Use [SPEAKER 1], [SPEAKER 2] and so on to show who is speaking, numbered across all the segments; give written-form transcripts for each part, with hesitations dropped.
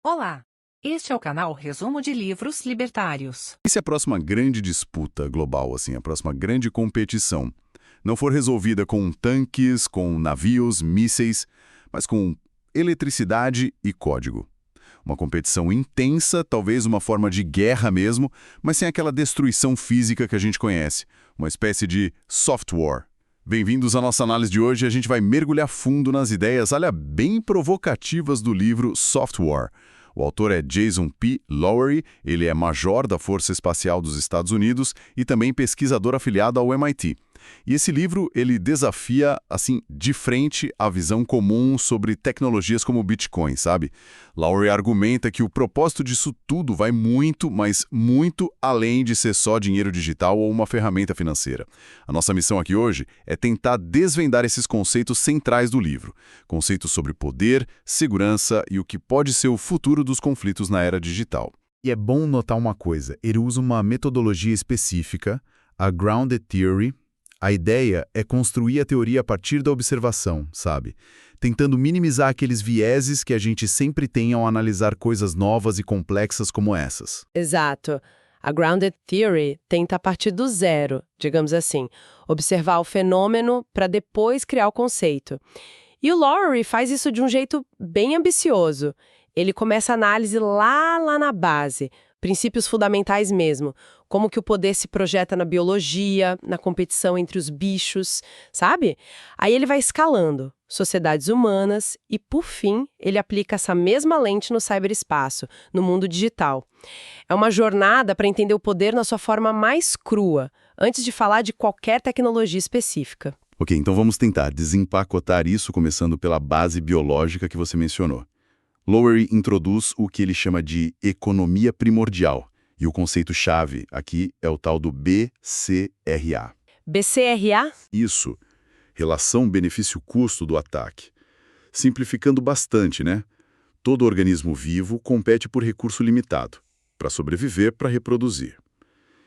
[SPEAKER 1] Olá! Este é o canal Resumo de Livros Libertários.
[SPEAKER 2] E se a próxima grande disputa global, assim, a próxima grande competição, não for resolvida com tanques, com navios, mísseis, mas com eletricidade e código? Uma competição intensa, talvez uma forma de guerra mesmo, mas sem aquela destruição física que a gente conhece, uma espécie de soft war. Bem-vindos à nossa análise de hoje. A gente vai mergulhar fundo nas ideias, olha, bem provocativas do livro Soft War. O autor é Jason P. Lowery, ele é major da Força Espacial dos Estados Unidos e também pesquisador afiliado ao MIT. E esse livro, ele desafia, assim, de frente a visão comum sobre tecnologias como o Bitcoin, sabe? Lowery argumenta que o propósito disso tudo vai muito, mas muito além de ser só dinheiro digital ou uma ferramenta financeira. A nossa missão aqui hoje é tentar desvendar esses conceitos centrais do livro. Conceitos sobre poder, segurança e o que pode ser o futuro dos conflitos na era digital. E é bom notar uma coisa, ele usa uma metodologia específica, a Grounded Theory. A ideia é construir a teoria a partir da observação, sabe? Tentando minimizar aqueles vieses que a gente sempre tem ao analisar coisas novas e complexas como essas.
[SPEAKER 3] Exato. A Grounded Theory tenta partir do zero, digamos assim, observar o fenômeno para depois criar o conceito. E o Lowery faz isso de um jeito bem ambicioso. Ele começa a análise lá na base, princípios fundamentais mesmo, como que o poder se projeta na biologia, na competição entre os bichos, sabe? Aí ele vai escalando, sociedades humanas e, por fim, ele aplica essa mesma lente no ciberespaço, no mundo digital. É uma jornada para entender o poder na sua forma mais crua, antes de falar de qualquer tecnologia específica.
[SPEAKER 2] Ok, então vamos tentar desempacotar isso começando pela base biológica que você mencionou. Lowery introduz o que ele chama de economia primordial, e o conceito-chave aqui é o tal do BCRA.
[SPEAKER 3] BCRA?
[SPEAKER 2] Isso, relação benefício-custo do ataque. Simplificando bastante, né? Todo organismo vivo compete por recurso limitado, para sobreviver, para reproduzir.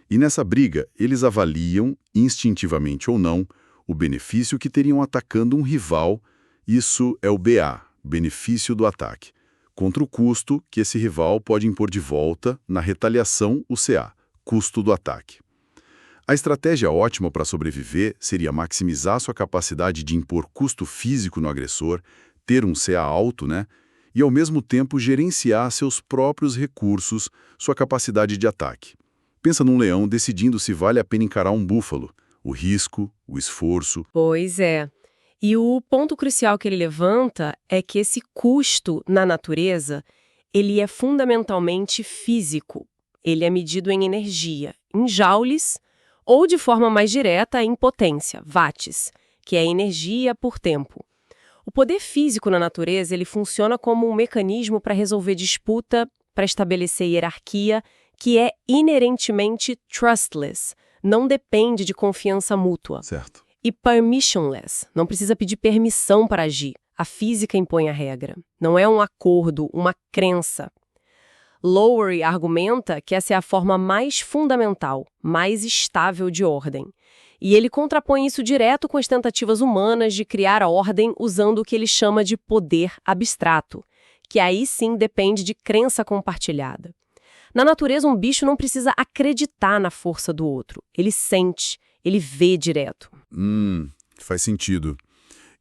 [SPEAKER 2] E nessa briga, eles avaliam, instintivamente ou não, o benefício que teriam atacando um rival, isso é o BA, benefício do ataque, contra o custo que esse rival pode impor de volta na retaliação, o CA, custo do ataque. A estratégia ótima para sobreviver seria maximizar sua capacidade de impor custo físico no agressor, ter um CA alto, né? E ao mesmo tempo gerenciar seus próprios recursos, sua capacidade de ataque. Pensa num leão decidindo se vale a pena encarar um búfalo, o risco, o esforço.
[SPEAKER 3] Pois é. E o ponto crucial que ele levanta é que esse custo na natureza, ele é fundamentalmente físico. Ele é medido em energia, em joules, ou de forma mais direta em potência, watts, que é energia por tempo. O poder físico na natureza, ele funciona como um mecanismo para resolver disputa, para estabelecer hierarquia, que é inerentemente trustless, não depende de confiança mútua.
[SPEAKER 2] Certo.
[SPEAKER 3] E permissionless, não precisa pedir permissão para agir. A física impõe a regra. Não é um acordo, uma crença. Lowery argumenta que essa é a forma mais fundamental, mais estável de ordem. E ele contrapõe isso direto com as tentativas humanas de criar a ordem usando o que ele chama de poder abstrato, que aí sim depende de crença compartilhada. Na natureza, um bicho não precisa acreditar na força do outro. Ele sente, ele vê direto.
[SPEAKER 2] Faz sentido.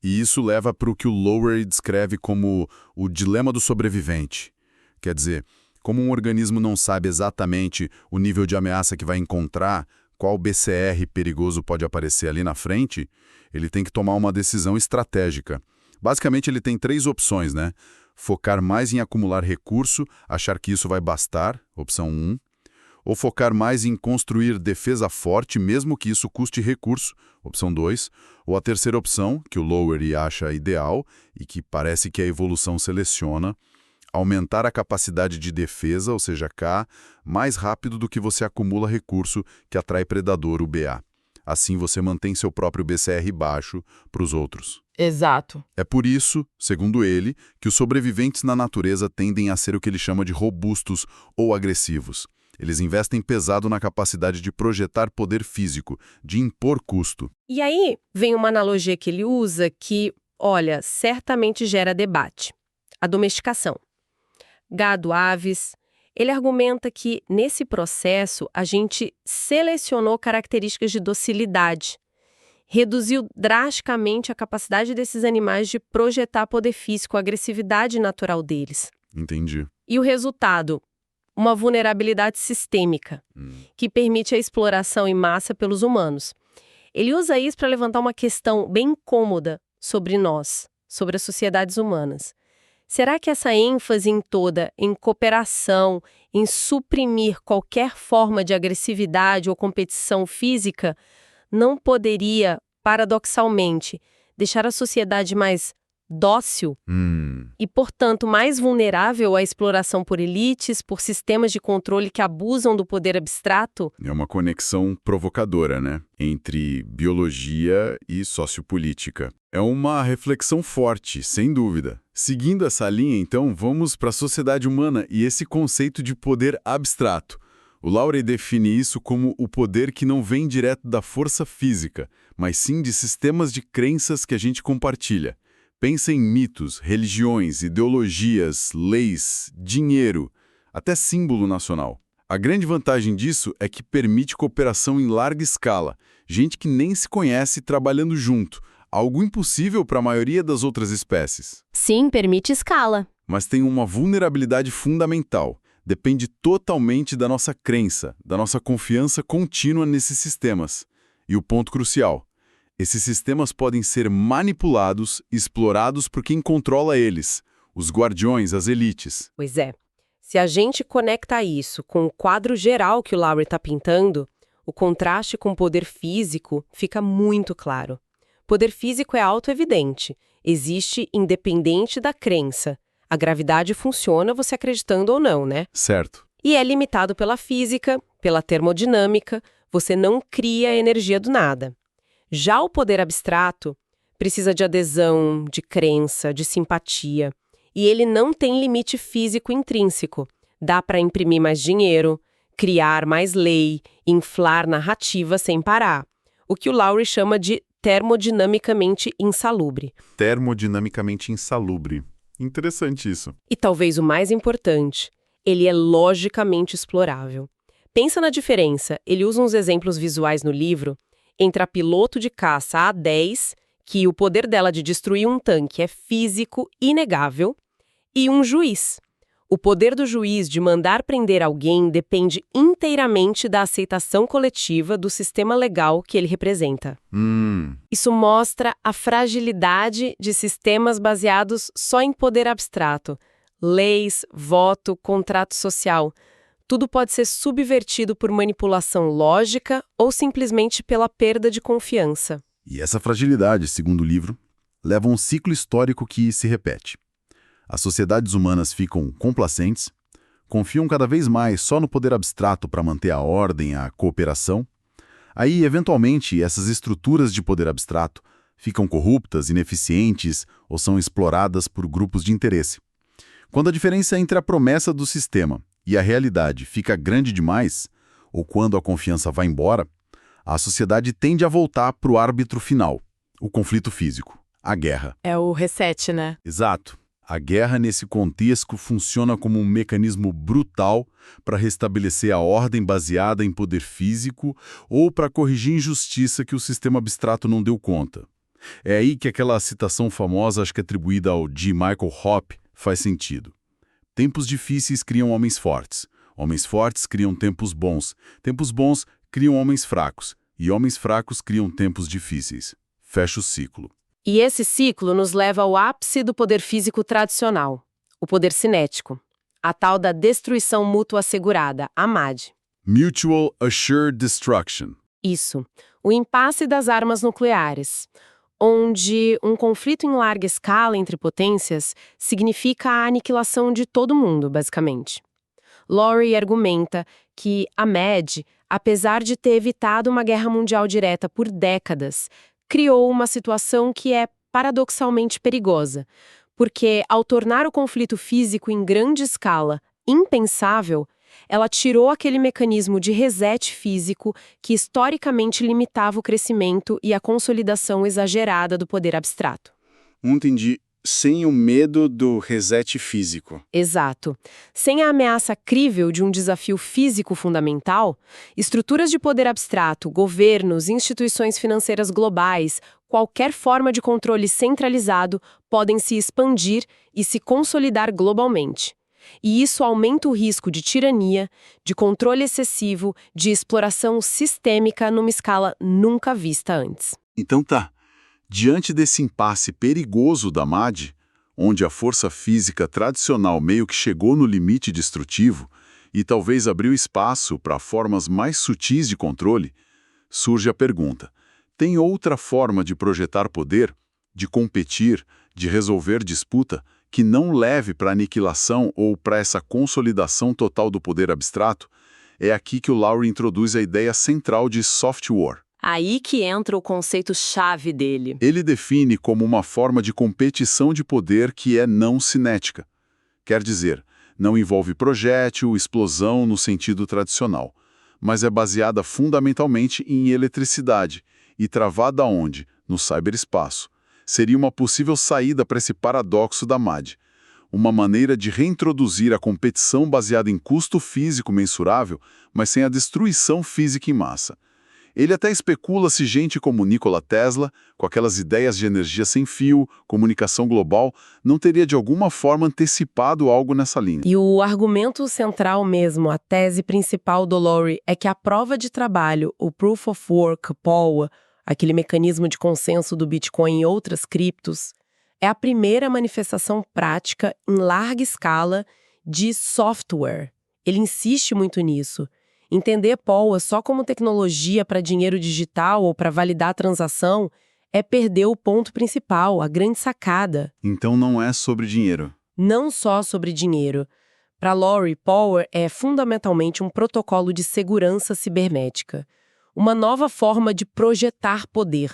[SPEAKER 2] E isso leva para o que o Lowery descreve como o dilema do sobrevivente. Quer dizer, como um organismo não sabe exatamente o nível de ameaça que vai encontrar, qual BCR perigoso pode aparecer ali na frente, ele tem que tomar uma decisão estratégica. Basicamente, ele tem 3 opções, né? Focar mais em acumular recurso, achar que isso vai bastar, opção 1. Ou focar mais em construir defesa forte, mesmo que isso custe recurso, opção 2. Ou a terceira opção, que o Lowery acha ideal e que parece que a evolução seleciona, aumentar a capacidade de defesa, ou seja, K, mais rápido do que você acumula recurso que atrai predador, o BA. Assim você mantém seu próprio BCR baixo para os outros.
[SPEAKER 4] Exato.
[SPEAKER 2] É por isso, segundo ele, que os sobreviventes na natureza tendem a ser o que ele chama de robustos ou agressivos. Eles investem pesado na capacidade de projetar poder físico, de impor custo.
[SPEAKER 3] E aí vem uma analogia que ele usa que, olha, certamente gera debate. A domesticação. gado, aves. Ele argumenta que, nesse processo, a gente selecionou características de docilidade, reduziu drasticamente a capacidade desses animais de projetar poder físico, a agressividade natural deles.
[SPEAKER 2] Entendi.
[SPEAKER 3] E o resultado? Uma vulnerabilidade sistêmica, que permite a exploração em massa pelos humanos. Ele usa isso para levantar uma questão bem incômoda sobre nós, sobre as sociedades humanas. Será que essa ênfase em cooperação, em suprimir qualquer forma de agressividade ou competição física, não poderia, paradoxalmente, deixar a sociedade mais dócil e, portanto, mais vulnerável à exploração por elites, por sistemas de controle que abusam do poder abstrato?
[SPEAKER 2] É uma conexão provocadora, né? Entre biologia e sociopolítica. É uma reflexão forte, sem dúvida. Seguindo essa linha, então, vamos para a sociedade humana e esse conceito de poder abstrato. O Lowry define isso como o poder que não vem direto da força física, mas sim de sistemas de crenças que a gente compartilha. Pensa em mitos, religiões, ideologias, leis, dinheiro, até símbolo nacional. A grande vantagem disso é que permite cooperação em larga escala, gente que nem se conhece trabalhando junto, algo impossível para a maioria das outras espécies.
[SPEAKER 3] Sim, permite escala.
[SPEAKER 2] Mas tem uma vulnerabilidade fundamental. Depende totalmente da nossa crença, da nossa confiança contínua nesses sistemas. E o ponto crucial: esses sistemas podem ser manipulados e explorados por quem controla eles, os guardiões, as elites.
[SPEAKER 3] Pois é. Se a gente conecta isso com o quadro geral que o Lowry está pintando, o contraste com o poder físico fica muito claro. Poder físico é autoevidente, existe independente da crença. A gravidade funciona você acreditando ou não, né?
[SPEAKER 2] Certo.
[SPEAKER 3] E é limitado pela física, pela termodinâmica, você não cria energia do nada. Já o poder abstrato precisa de adesão, de crença, de simpatia. E ele não tem limite físico intrínseco. Dá para imprimir mais dinheiro, criar mais lei, inflar narrativa sem parar. O que o Lowry chama de termodinamicamente insalubre.
[SPEAKER 2] Termodinamicamente insalubre. Interessante isso.
[SPEAKER 3] E talvez o mais importante, ele é logicamente explorável. Pensa na diferença, ele usa uns exemplos visuais no livro, entre a piloto de caça A-10, que o poder dela de destruir um tanque é físico inegável, e um juiz. O poder do juiz de mandar prender alguém depende inteiramente da aceitação coletiva do sistema legal que ele representa. Isso mostra a fragilidade de sistemas baseados só em poder abstrato. Leis, voto, contrato social. Tudo pode ser subvertido por manipulação lógica ou simplesmente pela perda de confiança.
[SPEAKER 2] E essa fragilidade, segundo o livro, leva a um ciclo histórico que se repete. As sociedades humanas ficam complacentes, confiam cada vez mais só no poder abstrato para manter a ordem, a cooperação. Aí, eventualmente, essas estruturas de poder abstrato ficam corruptas, ineficientes ou são exploradas por grupos de interesse. Quando a diferença entre a promessa do sistema e a realidade fica grande demais, ou quando a confiança vai embora, a sociedade tende a voltar para o árbitro final, o conflito físico, a guerra.
[SPEAKER 3] É o reset, né?
[SPEAKER 2] Exato. A guerra, nesse contexto, funciona como um mecanismo brutal para restabelecer a ordem baseada em poder físico ou para corrigir injustiça que o sistema abstrato não deu conta. É aí que aquela citação famosa, acho que atribuída ao G. Michael Hoppe, faz sentido. Tempos difíceis criam homens fortes criam tempos bons criam homens fracos, e homens fracos criam tempos difíceis. Fecha o ciclo.
[SPEAKER 3] E esse ciclo nos leva ao ápice do poder físico tradicional, o poder cinético, a tal da destruição mútua assegurada, a MAD.
[SPEAKER 2] Mutual Assured Destruction.
[SPEAKER 3] Isso, o impasse das armas nucleares, onde um conflito em larga escala entre potências significa a aniquilação de todo mundo, basicamente. Lowry argumenta que a MAD, apesar de ter evitado uma guerra mundial direta por décadas, criou uma situação que é paradoxalmente perigosa, porque ao tornar o conflito físico em grande escala impensável, ela tirou aquele mecanismo de reset físico que historicamente limitava o crescimento e a consolidação exagerada do poder abstrato.
[SPEAKER 2] Entendi.
[SPEAKER 4] sem o medo do reset físico.
[SPEAKER 3] Exato. Sem a ameaça crível de um desafio físico fundamental, estruturas de poder abstrato, governos, instituições financeiras globais, qualquer forma de controle centralizado podem se expandir e se consolidar globalmente. E isso aumenta o risco de tirania, de controle excessivo, de exploração sistêmica numa escala nunca vista antes.
[SPEAKER 2] Então tá. Diante desse impasse perigoso da MAD, onde a força física tradicional meio que chegou no limite destrutivo e talvez abriu espaço para formas mais sutis de controle, surge a pergunta: tem outra forma de projetar poder, de competir, de resolver disputa, que não leve para a aniquilação ou para essa consolidação total do poder abstrato? É aqui que o Lowry introduz a ideia central de soft war.
[SPEAKER 3] Aí que entra o conceito-chave dele.
[SPEAKER 2] Ele define como uma forma de competição de poder que é não cinética. Quer dizer, não envolve projétil, explosão no sentido tradicional, mas é baseada fundamentalmente em eletricidade e travada onde? No ciberespaço. Seria uma possível saída para esse paradoxo da MAD. Uma maneira de reintroduzir a competição baseada em custo físico mensurável, mas sem a destruição física em massa. Ele até especula se gente como Nikola Tesla, com aquelas ideias de energia sem fio, comunicação global, não teria de alguma forma antecipado algo nessa linha.
[SPEAKER 3] E o argumento central mesmo, a tese principal do Lowry, é que a prova de trabalho, o Proof of Work, POW, aquele mecanismo de consenso do Bitcoin e outras criptos, é a primeira manifestação prática em larga escala de software. Ele insiste muito nisso. Entender POW só como tecnologia para dinheiro digital ou para validar a transação é perder o ponto principal, a grande sacada.
[SPEAKER 2] Então não é sobre dinheiro.
[SPEAKER 3] Não só sobre dinheiro. Para Lowry, POW é fundamentalmente um protocolo de segurança cibernética. Uma nova forma de projetar poder.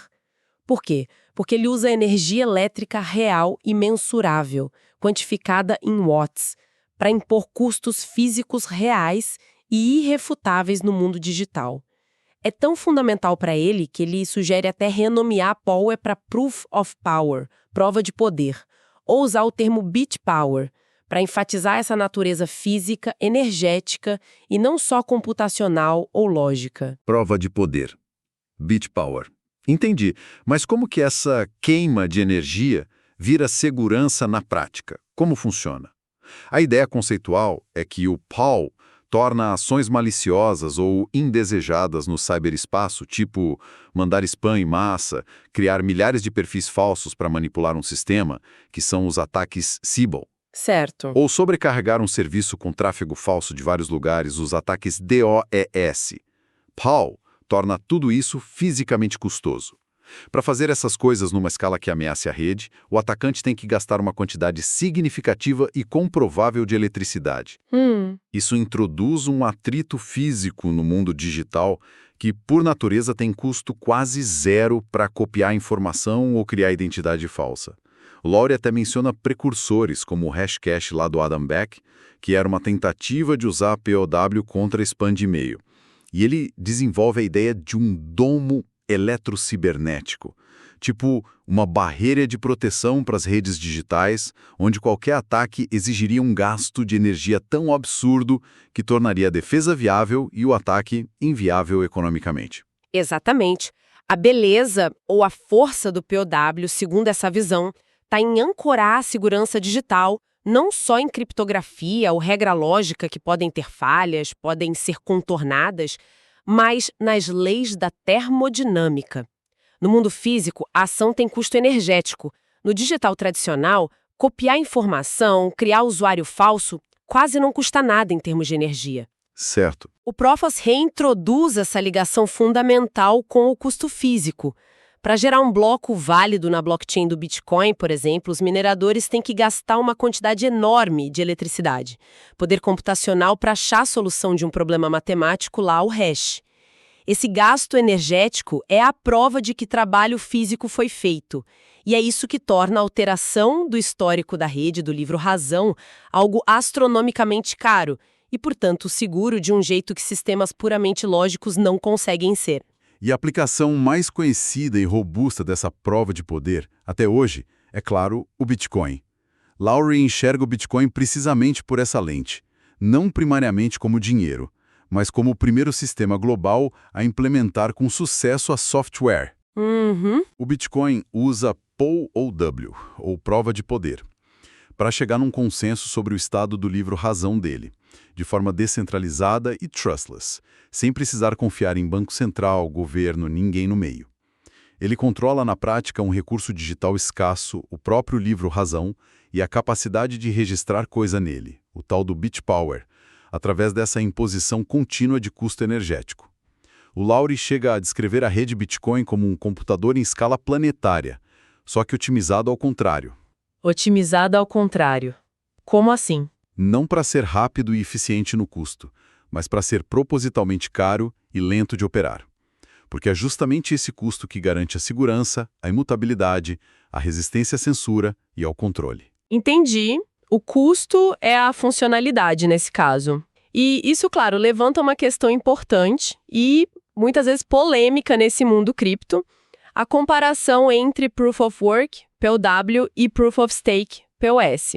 [SPEAKER 3] Por quê? Porque ele usa energia elétrica real e mensurável, quantificada em watts, para impor custos físicos reais e irrefutáveis no mundo digital. É tão fundamental para ele que ele sugere até renomear POW para Proof of Power, prova de poder, ou usar o termo Bit Power, para enfatizar essa natureza física, energética e não só computacional ou lógica.
[SPEAKER 5] Prova de poder. Bit Power. Entendi, mas como que essa queima de energia vira segurança na prática? Como funciona? A ideia conceitual é que o POW torna ações maliciosas ou indesejadas no ciberespaço, tipo mandar spam em massa, criar milhares de perfis falsos para manipular um sistema, que são os ataques Sybil.
[SPEAKER 3] Certo.
[SPEAKER 5] Ou sobrecarregar um serviço com tráfego falso de vários lugares, os ataques DOS. POW torna tudo isso fisicamente custoso. Para fazer essas coisas numa escala que ameace a rede, o atacante tem que gastar uma quantidade significativa e comprovável de eletricidade. Isso introduz um atrito físico no mundo digital que, por natureza, tem custo quase zero para copiar informação ou criar identidade falsa. O Lowry até menciona precursores, como o Hashcash lá do Adam Back, que era uma tentativa de usar POW contra spam de e-mail. E ele desenvolve a ideia de um domo eletrocibernético, tipo uma barreira de proteção para as redes digitais, onde qualquer ataque exigiria um gasto de energia tão absurdo que tornaria a defesa viável e o ataque inviável economicamente.
[SPEAKER 3] Exatamente. A beleza ou a força do POW, segundo essa visão, está em ancorar a segurança digital não só em criptografia ou regra lógica que podem ter falhas, podem ser contornadas, mas nas leis da termodinâmica. No mundo físico, a ação tem custo energético. No digital tradicional, copiar informação, criar usuário falso, quase não custa nada em termos de energia.
[SPEAKER 2] Certo.
[SPEAKER 3] O Profas reintroduz essa ligação fundamental com o custo físico. Para gerar um bloco válido na blockchain do Bitcoin, por exemplo, os mineradores têm que gastar uma quantidade enorme de eletricidade, poder computacional para achar a solução de um problema matemático lá, o hash. Esse gasto energético é a prova de que trabalho físico foi feito. E é isso que torna a alteração do histórico da rede do livro Razão algo astronomicamente caro e, portanto, seguro de um jeito que sistemas puramente lógicos não conseguem ser.
[SPEAKER 2] E a aplicação mais conhecida e robusta dessa prova de poder, até hoje, É claro, o Bitcoin. Lowry enxerga o Bitcoin precisamente por essa lente, não primariamente como dinheiro, mas como o primeiro sistema global a implementar com sucesso a software. O Bitcoin usa POW, ou prova de poder, para chegar num consenso sobre o estado do livro razão dele, de forma descentralizada e trustless, sem precisar confiar em banco central, governo, ninguém no meio. Ele controla na prática um recurso digital escasso, o próprio livro razão, e a capacidade de registrar coisa nele, o tal do BitPower, através dessa imposição contínua de custo energético. O Lowry chega a descrever a rede Bitcoin como um computador em escala planetária, só que otimizado ao contrário.
[SPEAKER 3] Otimizado ao contrário. Como assim?
[SPEAKER 2] Não para ser rápido e eficiente no custo, mas para ser propositalmente caro e lento de operar. Porque é justamente esse custo que garante a segurança, a imutabilidade, a resistência à censura e ao controle.
[SPEAKER 3] Entendi. O custo é a funcionalidade nesse caso. E isso, claro, levanta uma questão importante e muitas vezes polêmica nesse mundo cripto, a comparação entre Proof of Work, POW, e Proof of Stake, POS.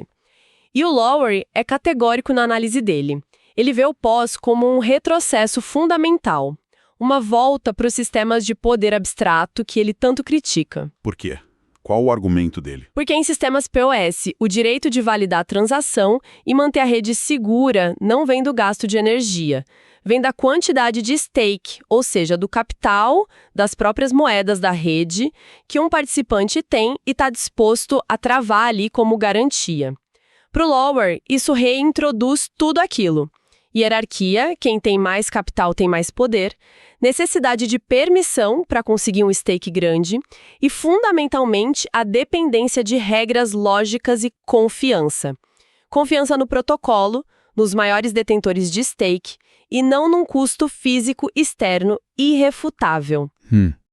[SPEAKER 3] E o Lowry é categórico na análise dele. Ele vê o POS como um retrocesso fundamental, uma volta para os sistemas de poder abstrato que ele tanto critica.
[SPEAKER 2] Por quê? Qual o argumento dele?
[SPEAKER 3] Porque em sistemas POS, o direito de validar a transação e manter a rede segura não vem do gasto de energia, vem da quantidade de stake, ou seja, do capital das próprias moedas da rede que um participante tem e está disposto a travar ali como garantia. Para o Lowry, isso reintroduz tudo aquilo. Hierarquia, quem tem mais capital tem mais poder, necessidade de permissão para conseguir um stake grande e, fundamentalmente, a dependência de regras lógicas e confiança. Confiança no protocolo, nos maiores detentores de stake e não num custo físico externo irrefutável.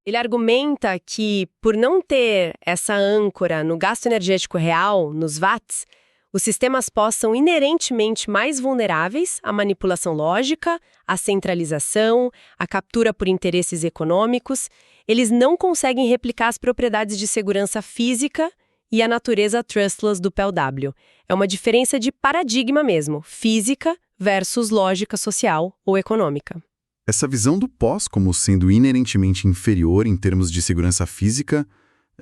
[SPEAKER 3] Ele argumenta que, por não ter essa âncora no gasto energético real, nos watts, os sistemas POS são inerentemente mais vulneráveis à manipulação lógica, à centralização, à captura por interesses econômicos. Eles não conseguem replicar as propriedades de segurança física e a natureza trustless do POW. É uma diferença de paradigma mesmo, física versus lógica social ou econômica.
[SPEAKER 2] Essa visão do POS como sendo inerentemente inferior em termos de segurança física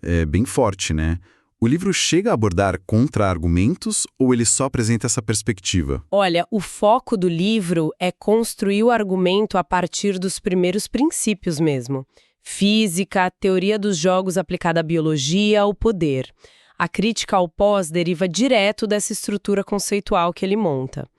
[SPEAKER 2] é bem forte, né? O livro chega a abordar contra-argumentos ou ele só apresenta essa perspectiva?
[SPEAKER 3] Olha, o foco do livro é construir o argumento a partir dos primeiros princípios mesmo. Física, teoria dos jogos aplicada à biologia, ao poder. A crítica ao POS deriva direto dessa estrutura conceitual que ele monta.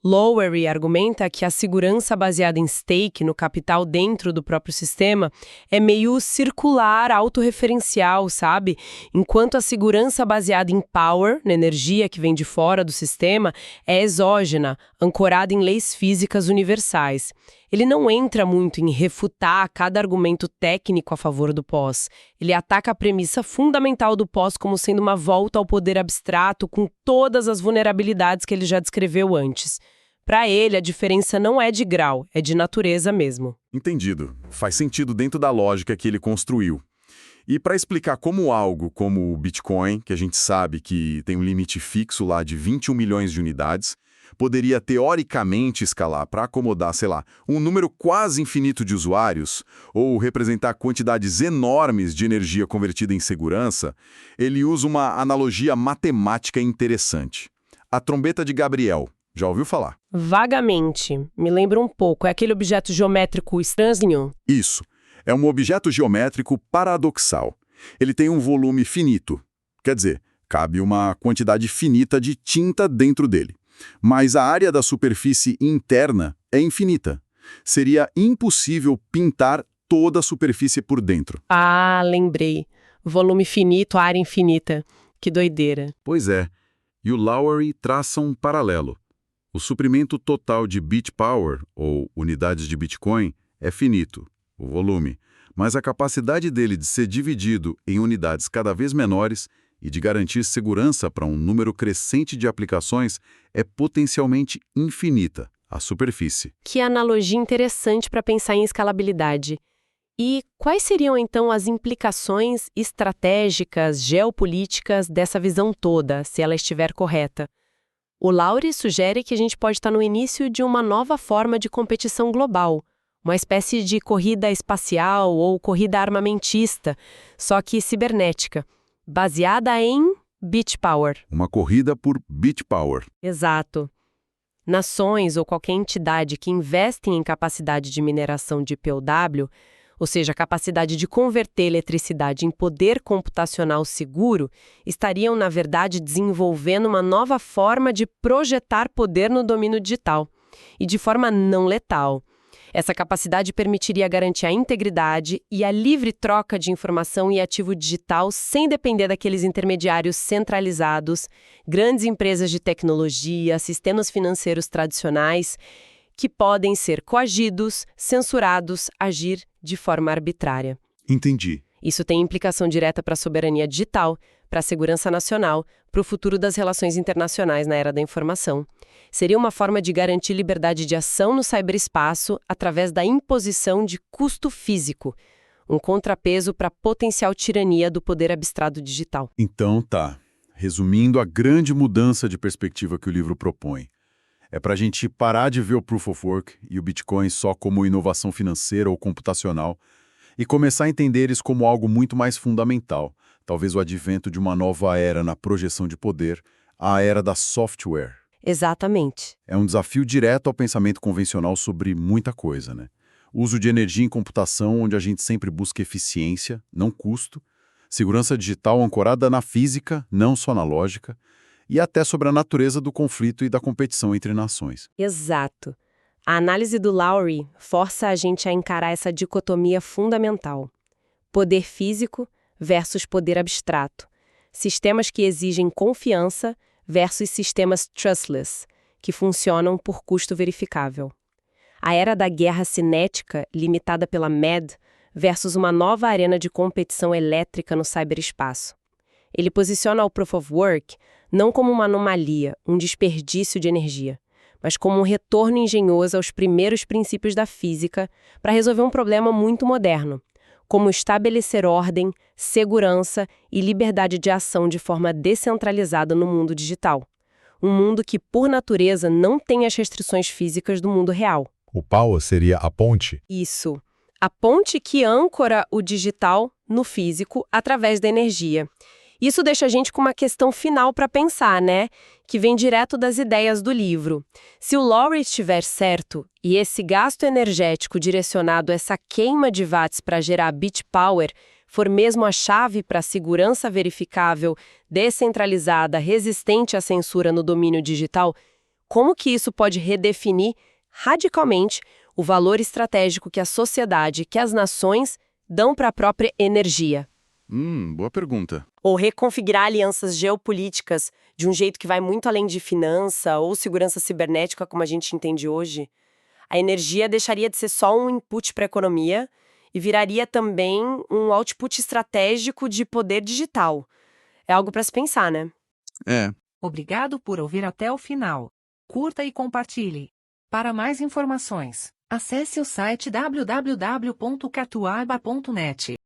[SPEAKER 3] Lowry argumenta que a segurança baseada em stake no capital dentro do próprio sistema é meio circular, autorreferencial, sabe? Enquanto a segurança baseada em power, na energia que vem de fora do sistema, é exógena, ancorada em leis físicas universais. Ele não entra muito em refutar cada argumento técnico a favor do POS. Ele ataca a premissa fundamental do POS como sendo uma volta ao poder abstrato com todas as vulnerabilidades que ele já descreveu antes. Para ele, a diferença não é de grau, é de natureza mesmo.
[SPEAKER 2] Entendido. Faz sentido dentro da lógica que ele construiu. E para explicar como algo como o Bitcoin, que a gente sabe que tem um limite fixo lá de 21 milhões de unidades, poderia teoricamente escalar para acomodar, sei lá, um número quase infinito de usuários, ou representar quantidades enormes de energia convertida em segurança, ele usa uma analogia matemática interessante. A trombeta de Gabriel. Já ouviu falar?
[SPEAKER 3] Vagamente. Me lembra um pouco. É aquele objeto geométrico estranho?
[SPEAKER 2] Isso. É um objeto geométrico paradoxal. Ele tem um volume finito. Quer dizer, cabe uma quantidade finita de tinta dentro dele. Mas a área da superfície interna é infinita. Seria impossível pintar toda a superfície por dentro.
[SPEAKER 3] Ah, lembrei. Volume finito, área infinita. Que doideira.
[SPEAKER 2] Pois é. E o Lowry traça um paralelo. O suprimento total de BitPower, ou unidades de Bitcoin, é finito, o volume, mas a capacidade dele de ser dividido em unidades cada vez menores e de garantir segurança para um número crescente de aplicações é potencialmente infinita, a superfície.
[SPEAKER 3] Que analogia interessante para pensar em escalabilidade. E quais seriam, então, as implicações estratégicas, geopolíticas dessa visão toda, se ela estiver correta? O Lowry sugere que a gente pode estar no início de uma nova forma de competição global, uma espécie de corrida espacial ou corrida armamentista, só que cibernética, baseada em beach power.
[SPEAKER 2] Uma corrida por beach power.
[SPEAKER 3] Exato. Nações ou qualquer entidade que investem em capacidade de mineração de POW, ou seja, a capacidade de converter eletricidade em poder computacional seguro, estariam, na verdade, desenvolvendo uma nova forma de projetar poder no domínio digital, e de forma não letal. Essa capacidade permitiria garantir a integridade e a livre troca de informação e ativo digital sem depender daqueles intermediários centralizados, grandes empresas de tecnologia, sistemas financeiros tradicionais, que podem ser coagidos, censurados, agir de forma arbitrária.
[SPEAKER 2] Entendi.
[SPEAKER 3] Isso tem implicação direta para a soberania digital, para a segurança nacional, para o futuro das relações internacionais na era da informação. Seria uma forma de garantir liberdade de ação no ciberespaço através da imposição de custo físico, um contrapeso para a potencial tirania do poder abstrato digital.
[SPEAKER 2] Então tá. Resumindo a grande mudança de perspectiva que o livro propõe. É para a gente parar de ver o Proof of Work e o Bitcoin só como inovação financeira ou computacional e começar a entender eles como algo muito mais fundamental, talvez o advento de uma nova era na projeção de poder, a era da software.
[SPEAKER 3] Exatamente.
[SPEAKER 2] É um desafio direto ao pensamento convencional sobre muita coisa, né? Uso de energia em computação, onde a gente sempre busca eficiência, não custo, segurança digital ancorada na física, não só na lógica, e até sobre a natureza do conflito e da competição entre nações.
[SPEAKER 3] Exato. A análise do Lowry força a gente a encarar essa dicotomia fundamental. Poder físico versus poder abstrato. Sistemas que exigem confiança versus sistemas trustless, que funcionam por custo verificável. A era da guerra cinética, limitada pela MED, versus uma nova arena de competição elétrica no ciberespaço. Ele posiciona o Proof of Work não como uma anomalia, um desperdício de energia, mas como um retorno engenhoso aos primeiros princípios da física para resolver um problema muito moderno, como estabelecer ordem, segurança e liberdade de ação de forma descentralizada no mundo digital. Um mundo que, por natureza, não tem as restrições físicas do mundo real.
[SPEAKER 6] O Power seria a ponte?
[SPEAKER 3] Isso. A ponte que âncora o digital no físico através da energia. Isso deixa a gente com uma questão final para pensar, né? Que vem direto das ideias do livro. Se o Lowry estiver certo, e esse gasto energético direcionado a essa queima de watts para gerar beach power for mesmo a chave para a segurança verificável, descentralizada, resistente à censura no domínio digital, como que isso pode redefinir radicalmente o valor estratégico que a sociedade, que as nações dão para a própria energia?
[SPEAKER 2] Boa pergunta.
[SPEAKER 3] Ou reconfigurar alianças geopolíticas de um jeito que vai muito além de finança ou segurança cibernética, como a gente entende hoje? A energia deixaria de ser só um input para a economia e viraria também um output estratégico de poder digital. É algo para se pensar, né?
[SPEAKER 1] Obrigado por ouvir até o final. Curta e compartilhe. Para mais informações, acesse o site www.catuaba.net.